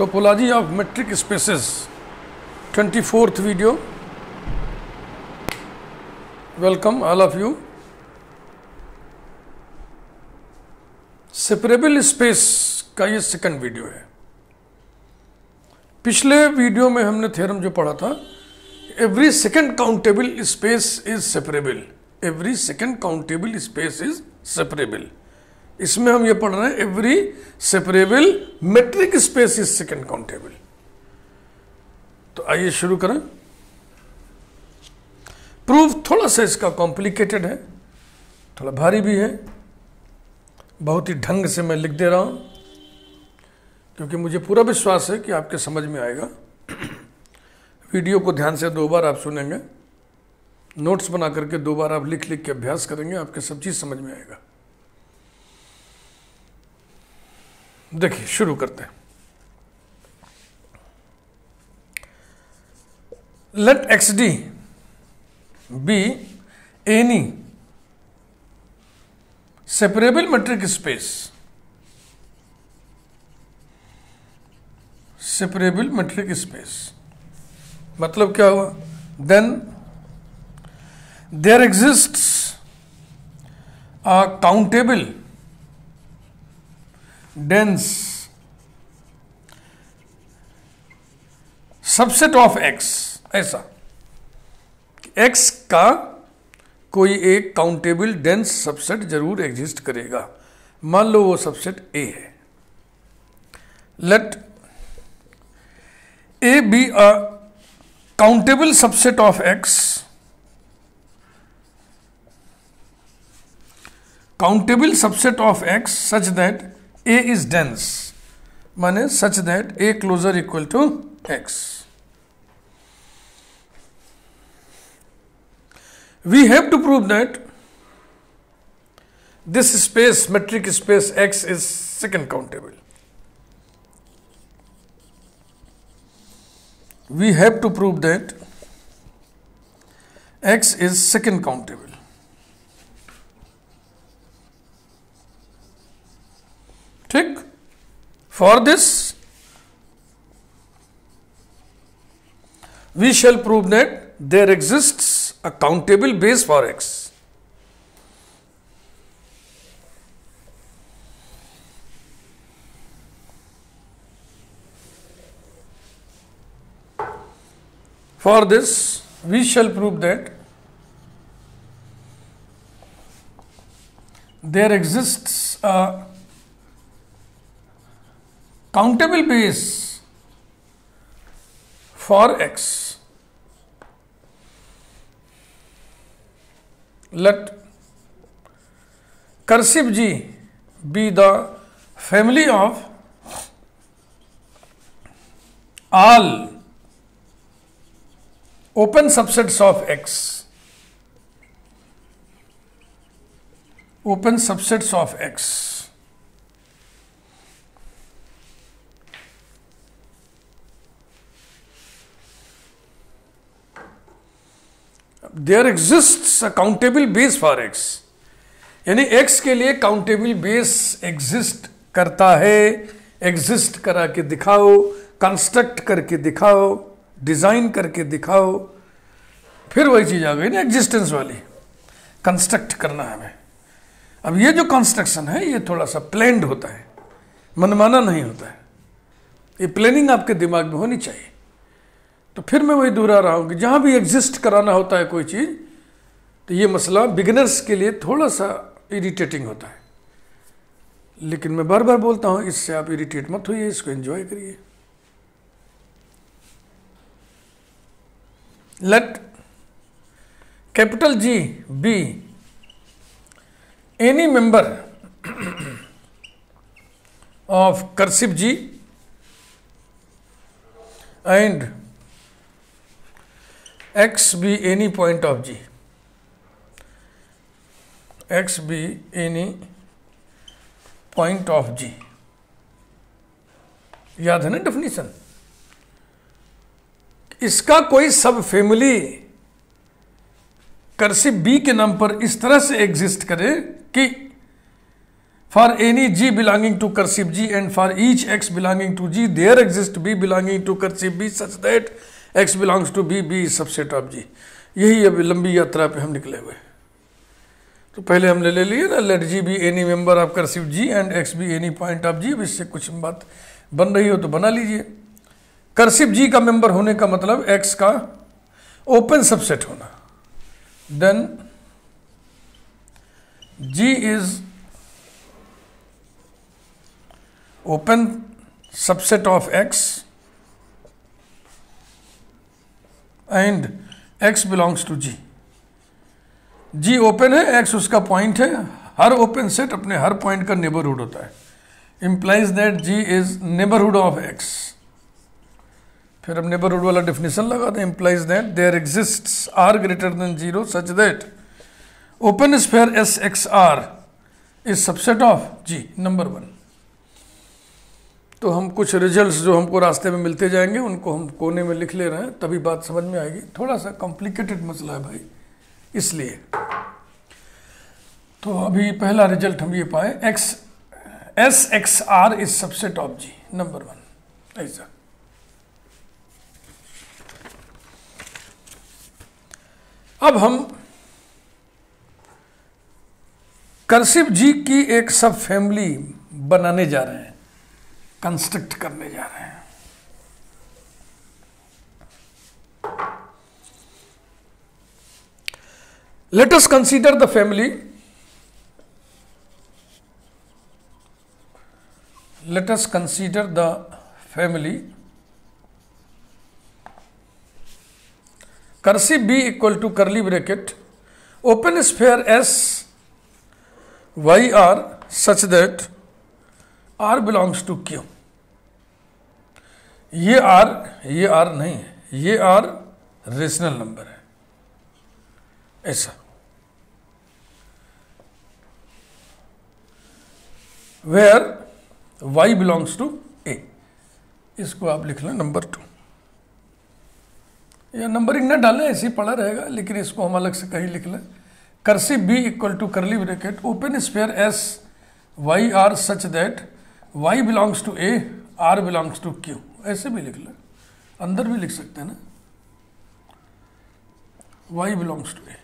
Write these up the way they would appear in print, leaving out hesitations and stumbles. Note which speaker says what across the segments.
Speaker 1: Topology of metric spaces, 24th video. Welcome all of you. Separable space का ये second video है. पिछले video में हमने थ्योरम जो पढ़ा था, every second countable space is separable. Every second countable space is separable. इसमें हम ये पढ़ रहे हैं every separable metric space is second countable. तो आइए शुरू करें. प्रूफ थोड़ा सा इसका कॉम्प्लिकेटेड है, थोड़ा भारी भी है. बहुत ही ढंग से मैं लिख दे रहा हूं क्योंकि मुझे पूरा विश्वास है कि आपके समझ में आएगा. वीडियो को ध्यान से 2 बार आप सुनेंगे, नोट्स बना करके 2 बार आप लिख लिख के अभ्यास करेंगे, आपके सब चीज समझ में आएगा. देखिए शुरू करते हैं. Let X d be any separable metric space. Separable metric space मतलब क्या हुआ? Then there exists a countable dense subset of x. ऐसा x का कोई एक काउंटेबल डेंस सबसेट जरूर एग्जिस्ट करेगा. मान लो वो सबसेट A है. Let A be a countable subset of x. Countable subset of x such that A is dense, माने such that A closer equal to X. We have to prove that this space, metric space X is second countable. We have to prove that X is second countable. ठीक. For this we shall prove that there exists a countable base for x. For this we shall prove that there exists a countable base for x. Let cursive G be the family of all open subsets of x. Open subsets of x. There exists a countable base for X. यानी X के लिए countable base exist करता है. Exist करा के दिखाओ, construct करके दिखाओ, डिजाइन करके दिखाओ. फिर वही चीज आ गई ना एग्जिस्टेंस वाली. कंस्ट्रक्ट करना है हमें. अब ये जो कंस्ट्रक्शन है ये थोड़ा सा प्लान्ड होता है, मनमाना नहीं होता है. ये प्लानिंग आपके दिमाग में होनी चाहिए. तो फिर मैं वही दोहरा रहा हूं कि जहां भी एग्जिस्ट कराना होता है कोई चीज, तो ये मसला बिगिनर्स के लिए थोड़ा सा इरिटेटिंग होता है. लेकिन मैं बार बार बोलता हूं, इससे आप इरिटेट मत होइए, इसको एंजॉय करिए. Let capital G be any member of cursive G and x be any point of G. X be any point of G. याद है ना डेफिनेशन? इसका कोई सब फैमिली कर्सिव बी के नाम पर इस तरह से एग्जिस्ट करे कि For any G belonging to cursive G and for each X belonging to G, there exists B belonging to cursive B such that X belongs to B, B is subset of G. यही अभी लंबी यात्रा पे हम निकले हुए। तो पहले हमने ले लिए ना, let G be any member of cursive G and X be any point of G। अब इससे कुछ बात बन रही हो तो बना लीजिए। कर्सिव G का मेंबर होने का मतलब X का ओपन सबसेट होना। Then G is open subset of X and X belongs to G। G open है, X उसका पॉइंट है। हर ओपन सेट अपने हर पॉइंट का नेबरहुड होता है। Implies that G is neighbourhood of X। फिर हम नेबरहुड वाला डेफिनेशन लगाते हैं। Implies that there exists R greater than 0 such that open sphere SXR is subset of G। Number 1। तो हम कुछ रिजल्ट्स जो हमको रास्ते में मिलते जाएंगे उनको हम कोने में लिख ले रहे हैं, तभी बात समझ में आएगी। थोड़ा सा कॉम्प्लिकेटेड मसला है भाई, इसलिए। तो अभी पहला रिजल्ट हम ये पाए, SXR is subset of G। Number 1 ऐसा। अब हम कर्सिव G की एक सब फैमिली बनाने जा रहे हैं, कंस्ट्रक्ट करने जा रहे हैं। Let us consider the family, let us consider the family cursive B equal to curly bracket open sphere S YR such that R belongs to Q। ये R नहीं है, ये R रेशनल नंबर है, ऐसा। Where Y belongs to A। इसको आप लिख लें नंबर 2। या नंबरिंग ना डालें, ऐसे ही पड़ा रहेगा, लेकिन इसको हम अलग से कहीं लिख लें। Cursive B equal to curly bracket open sphere S YR such that Y belongs to A, R belongs to Q। ऐसे भी लिख लें, अंदर भी लिख सकते हैं ना, Y बिलोंग्स टू A।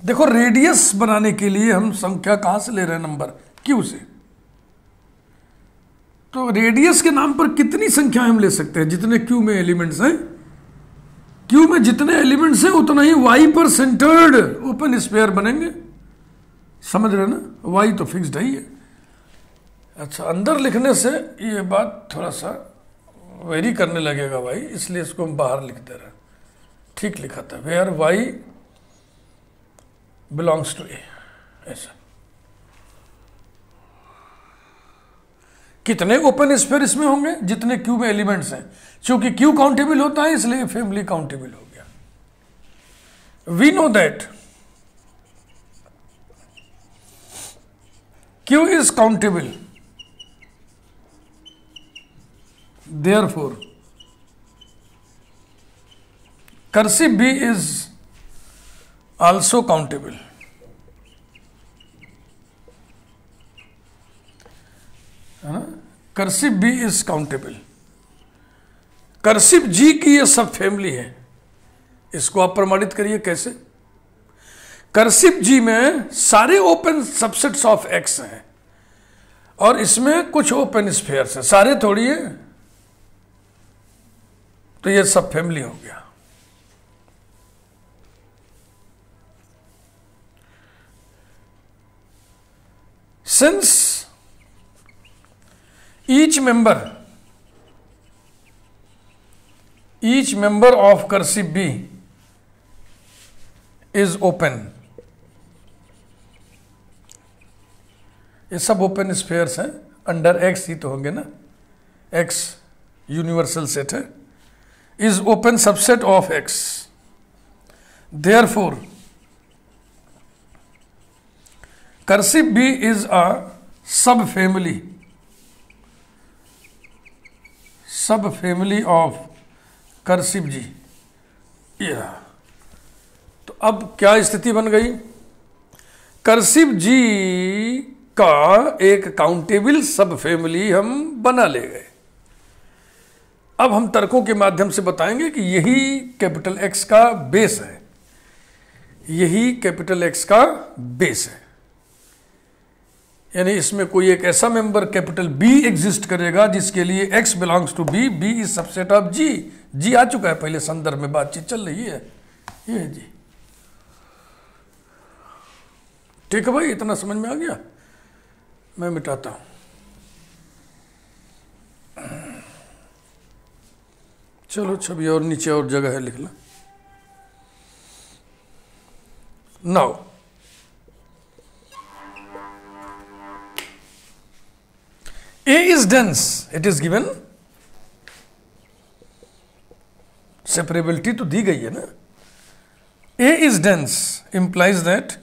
Speaker 1: देखो, रेडियस बनाने के लिए हम संख्या कहां से ले रहे हैं? नंबर Q से। तो रेडियस के नाम पर कितनी संख्याएं हम ले सकते हैं? जितने Q में एलिमेंट्स हैं, Q में जितने एलिमेंट्स हैं उतना ही Y पर सेंटर्ड ओपन स्फीयर बनेंगे। समझ रहे ना? Y तो फिक्स्ड ही है। अच्छा, अंदर लिखने से ये बात थोड़ा सा वेरी करने लगेगा भाई, इसलिए इसको हम बाहर लिखते रहे। ठीक लिखा था, where Y belongs to A, ऐसा। कितने ओपन स्फीयर इसमें होंगे? जितने Q में एलिमेंट्स हैं। क्योंकि Q काउंटेबल होता है, इसलिए फैमिली काउंटेबल हो गया। We know that Q is countable, therefore cursive B is also countable। है ना? Cursive B is countable। Cursive G की ये सब फैमिली है, इसको आप प्रमाणित करिए कैसे? कर्सिव G में सारे ओपन सबसेट्स ऑफ X हैं और इसमें कुछ ओपन स्फीयर्स हैं, सारे थोड़ी है, तो ये सब फैमिली हो गया। Since each member of cursive B is open, ये सब ओपन स्फीयर्स हैं, अंडर X ही तो होंगे ना, X यूनिवर्सल सेट है, is open subset of X। Therefore cursive B is a subfamily of cursive G। तो अब क्या स्थिति बन गई, कर्सिव जी का एक काउंटेबल सब फैमिली हम बना ले गए। अब हम तर्कों के माध्यम से बताएंगे कि यही कैपिटल एक्स का बेस है, यही कैपिटल एक्स का बेस है। यानी इसमें कोई एक ऐसा मेंबर कैपिटल बी एग्जिस्ट करेगा जिसके लिए x belongs to B, B is subset of G. G आ चुका है पहले संदर्भ में, बातचीत चल रही है, ये है जी। ठीक है भाई, इतना समझ में आ गया। मैं मिटाता हूं, चलो छवि और नीचे और जगह है लिख लो। Now A is dense, it is given, separability तो दी गई है ना। A is dense implies that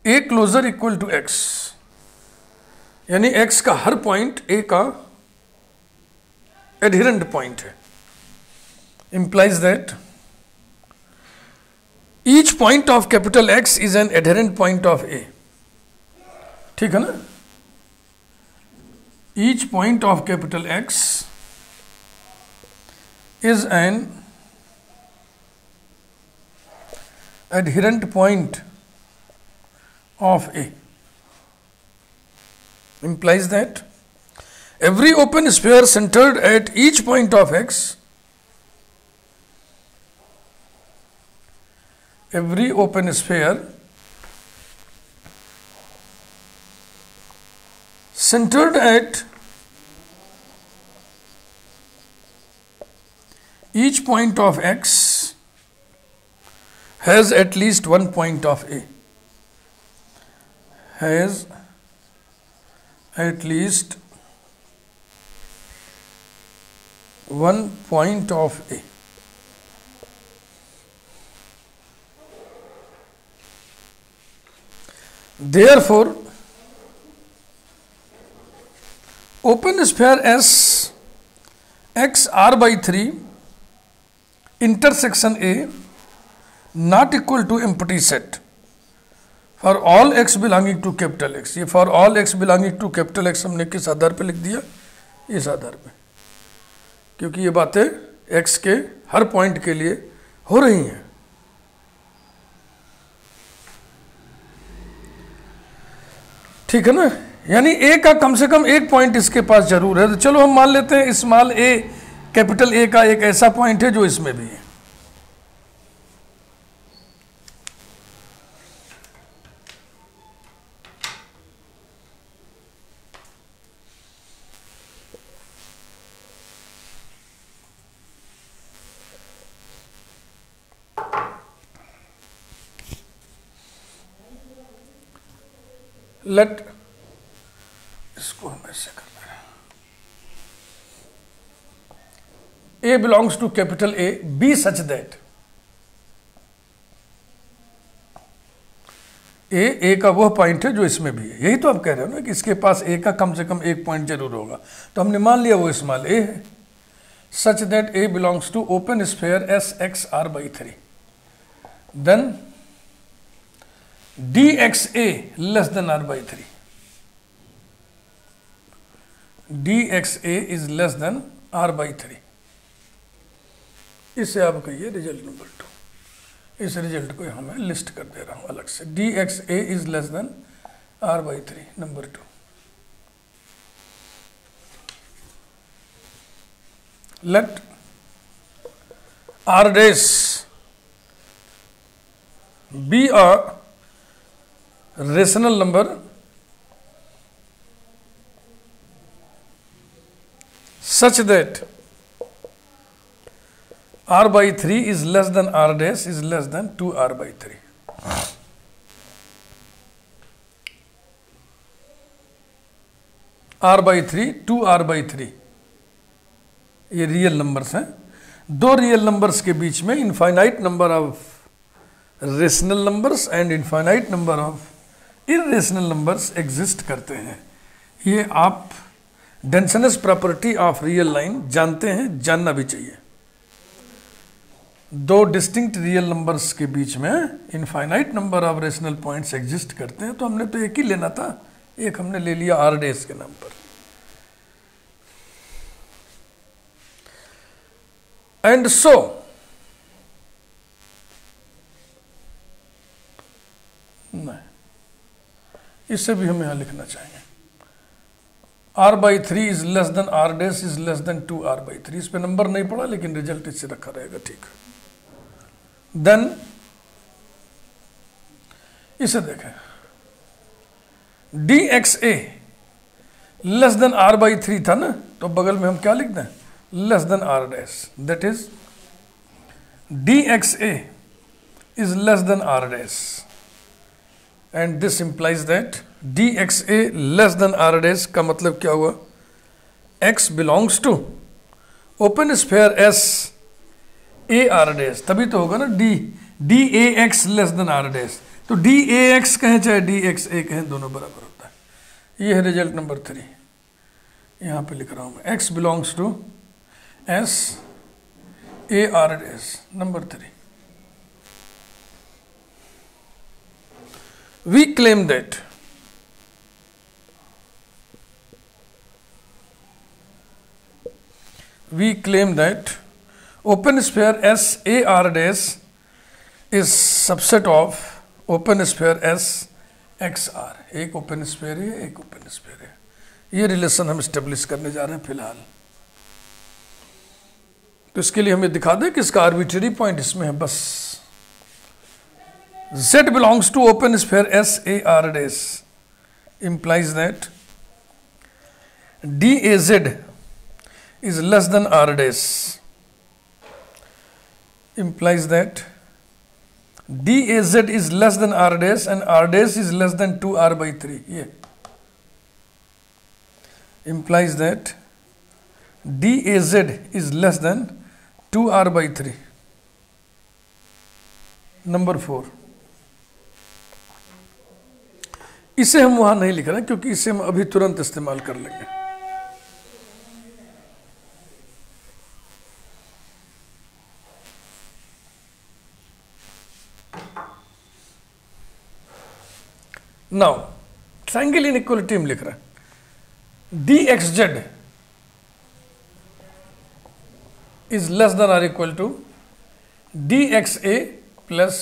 Speaker 1: A closer equal to X, यानी X का हर पॉइंट A का adherent पॉइंट है, implies that each point of capital X is an adherent point of A। ठीक है ना, each point of capital X is an adherent point of A, implies that every open sphere centered at each point of X, every open sphere centered at each point of X has at least one point of A, has at least one point of A। Therefore open sphere S X R by 3 intersection A not equal to empty set for all x belonging to capital X। ये for all x belonging to capital X हमने किस आधार पे लिख दिया, इस आधार पे, क्योंकि ये बातें x के हर पॉइंट के लिए हो रही हैं। ठीक है ना, यानी ए का कम से कम एक पॉइंट इसके पास जरूर है। तो चलो हम मान लेते हैं स्मॉल ए कैपिटल ए का एक ऐसा पॉइंट है जो इसमें भी है। लेट इसको हम ऐसे करना है, A belongs to capital A, B such that A का वह पॉइंट है जो इसमें भी है। यही तो आप कह रहे हो ना कि इसके पास A का कम से कम एक पॉइंट जरूर होगा, तो हमने मान लिया वो स्मॉल a है। सच that A belongs to open sphere S X R by 3, then dxa less than R by 3, dxa is less than R by 3। इसे आप कहिए रिजल्ट नंबर 2। इस रिजल्ट को यहां मैं लिस्ट कर दे रहा हूं अलग से, dxa is less than R by 3 number 2। let R dash be a rational number such that R by 3 is less than R dash is less than 2R by 3। R by 3 2R by 3 ये real numbers हैं। दो real numbers के बीच में infinite number of rational numbers and infinite number of irrational numbers exist करते हैं। ये आप डेंसनेस property of real line जानते हैं, जानना भी चाहिए। दो डिस्टिंक्ट रियल नंबर्स के बीच में infinite number of rational points exist करते हैं, तो हमने तो एक ही लेना था, एक हमने ले लिया आर डेज के नाम पर। एंड सो नहीं, इसे भी हम यहां लिखना चाहेंगे, r/3 is less than r dash is less then 2r/3। इस पे नंबर नहीं पड़ा लेकिन रिजल्ट इससे रखा रहेगा, ठीक। देन इसे देखें, dxa लेस देन r/3 था ना, तो बगल में हम क्या लिख दें, less than r dash, that is dxa is less than r dash, and this implies that dxa less than r dash का मतलब क्या हुआ, x belongs to open sphere S a r dash, तभी तो होगा ना dax less than r dash, तो dax कहें चाहे dxa कहें दोनों बराबर होता है। ये है रिजल्ट नंबर 3, यहाँ पे लिख रहा हूँ मैं, x belongs to S a r dash, number 3। We claim that open sphere S a r dash is subset of open sphere S x r। एक ओपन स्फीयर है, एक ओपन स्फीयर है। ये रिलेशन हम स्टेब्लिश करने जा रहे हैं फिलहाल। तो इसके लिए हमें दिखा दें कि इसका आर्बिट्रेरी पॉइंट इसमें है बस। Z belongs to open sphere S a r dash implies that dAz is less than r dash, implies that dAz is less than r dash and r dash is less than 2r/3। ये implies that dAz is less than 2r/3। Number 4, इसे हम वहां नहीं लिख रहे क्योंकि इसे हम अभी तुरंत इस्तेमाल कर लेंगे। नाउ ट्रायंगल इनइक्वालिटी हम लिख रहे हैं, dxz is less than or equal to dxa plus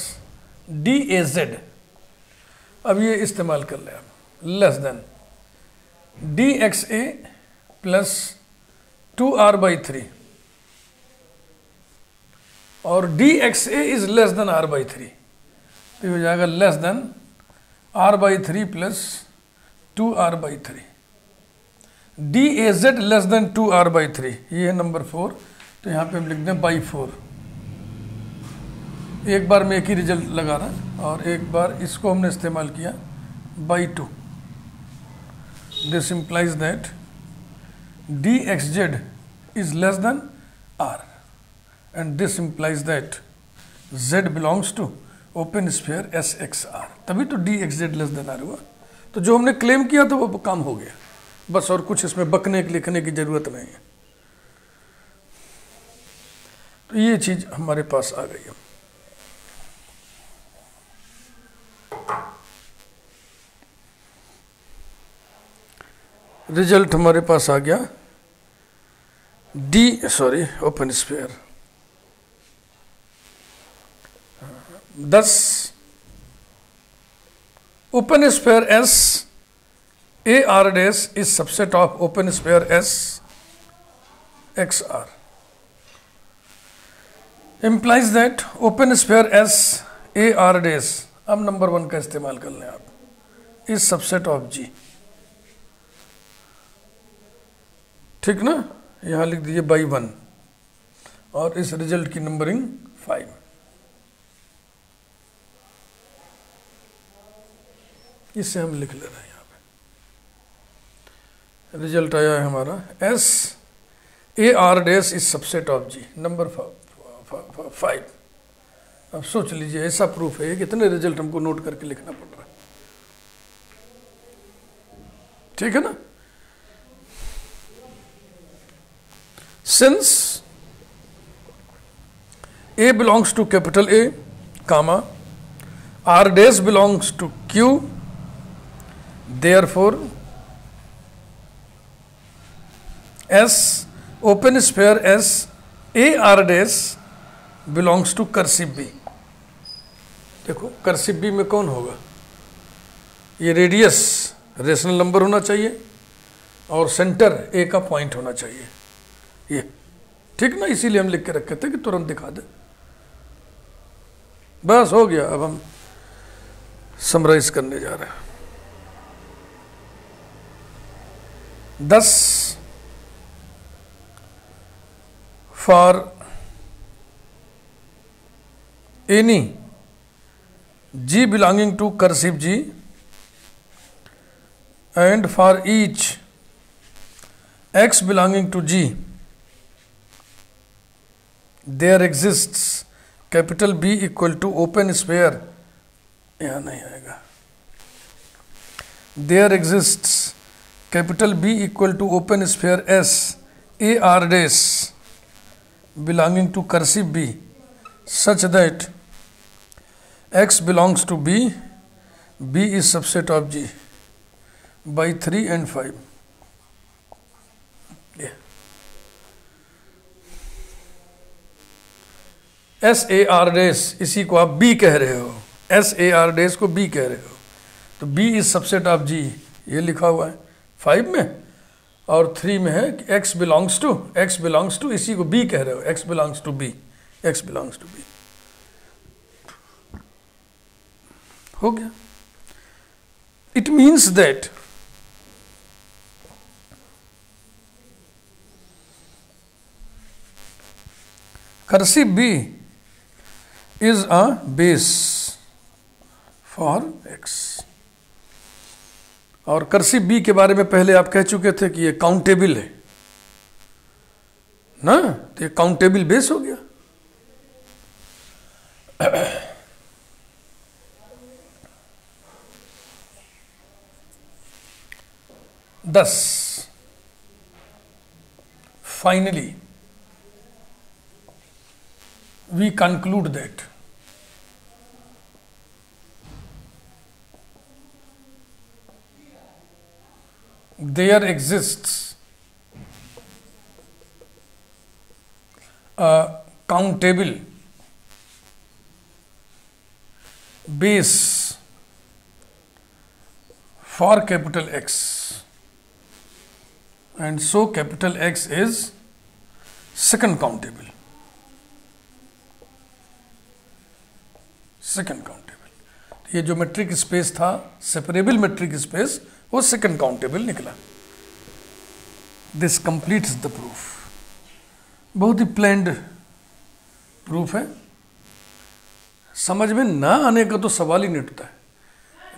Speaker 1: daz। अब ये इस्तेमाल कर ले आप, less than dxa plus 2r/3 और dxa is less then r/3, तो हो जाएगा less than r/3 plus 2r/3। daz less than 2r/3, ये है नंबर 4। तो यहाँ पे हम लिख दें बाई 4। एक बार में एक ही रिजल्ट लगा रहा और एक बार इसको हमने इस्तेमाल किया by 2। This implies that dxz is less than r and this implies that z belongs to open sphere SXR। तभी तो dxz लेस देन r हुआ। तो जो हमने क्लेम किया था वो काम हो गया बस, और कुछ इसमें बकने लिखने की जरूरत नहीं है। तो ये चीज हमारे पास आ गई है। रिजल्ट हमारे पास आ गया open sphere. thus open sphere S a r dash is subset of open sphere S x r, implies that open sphere S a r dash, अब नंबर 1 का इस्तेमाल कर लें आप, इज सबसेट ऑफ G। ठीक ना, यहां लिख दीजिए बाई 1 और इस रिजल्ट की नंबरिंग 5। इससे हम लिख ले रहे हैं, यहाँ पे रिजल्ट आया है हमारा S a r dash is subset of G, number 5। अब सोच लीजिए, ऐसा प्रूफ है, कितने रिजल्ट हमको नोट करके लिखना पड़ रहा है। ठीक है ना। Since A belongs to capital A, comma, R dash belongs to Q, therefore S open sphere S A R dash belongs to cursive B। देखो कर्सिव B में कौन होगा, ये रेडियस रेशनल नंबर होना चाहिए और सेंटर ए का पॉइंट होना चाहिए, ये ठीक ना, इसीलिए हम लिख के रखे थे कि तुरंत दिखा दे। बस हो गया, अब हम समराइज करने जा रहे हैं। 10 for any G belonging to cursive G and for each X belonging to G there exists capital B equal to open sphere, यहाँ नहीं आएगा, there exists capital B equal to open sphere S A R dash belonging to cursive B such that X belongs to B, B is subset of G by 3 and 5। S A R dash इसी को आप B कह रहे हो, S A R dash को B कह रहे हो, तो B is subset of G, ये लिखा हुआ है 5 में, और 3 में है कि X बिलोंग्स टू, इसी को B कह रहे हो, X belongs to B, X belongs to B। हो गया। It means that cursive B is a base for X। और कर्सिव B के बारे में पहले आप कह चुके थे कि ये काउंटेबल है ना, तो ये काउंटेबल बेस हो गया। Thus, finally, we conclude that there exists a countable base for capital X, and so capital X is second countable, second countable. ये जो मेट्रिक स्पेस था, सेपरेबल मेट्रिक स्पेस, वो सेकंड काउंटेबल निकला। This completes the proof. बहुत ही प्लेन्ड proof है, समझ में ना आने का तो सवाल ही नहीं उठता है,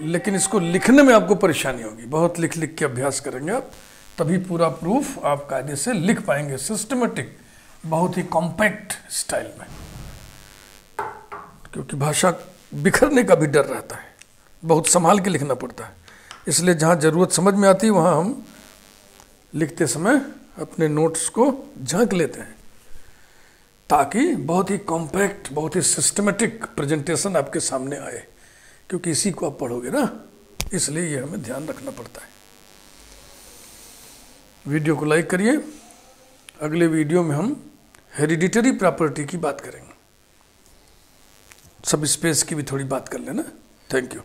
Speaker 1: लेकिन इसको लिखने में आपको परेशानी होगी, बहुत लिख लिख के अभ्यास करेंगे आप, तभी पूरा प्रूफ आप कायदे से लिख पाएंगे, सिस्टमेटिक, बहुत ही कॉम्पैक्ट स्टाइल में, क्योंकि भाषा बिखरने का भी डर रहता है, बहुत संभाल के लिखना पड़ता है। इसलिए जहाँ ज़रूरत समझ में आती है वहाँ हम लिखते समय अपने नोट्स को झांक लेते हैं, ताकि बहुत ही कॉम्पैक्ट, बहुत ही सिस्टमेटिक प्रेजेंटेशन आपके सामने आए, क्योंकि इसी को आप पढ़ोगे ना, इसलिए ये हमें ध्यान रखना पड़ता है। वीडियो को लाइक करिए। अगले वीडियो में हम हेरिडिटरी प्रॉपर्टी की बात करेंगे, सब स्पेस की भी थोड़ी बात कर लेना। Thank you.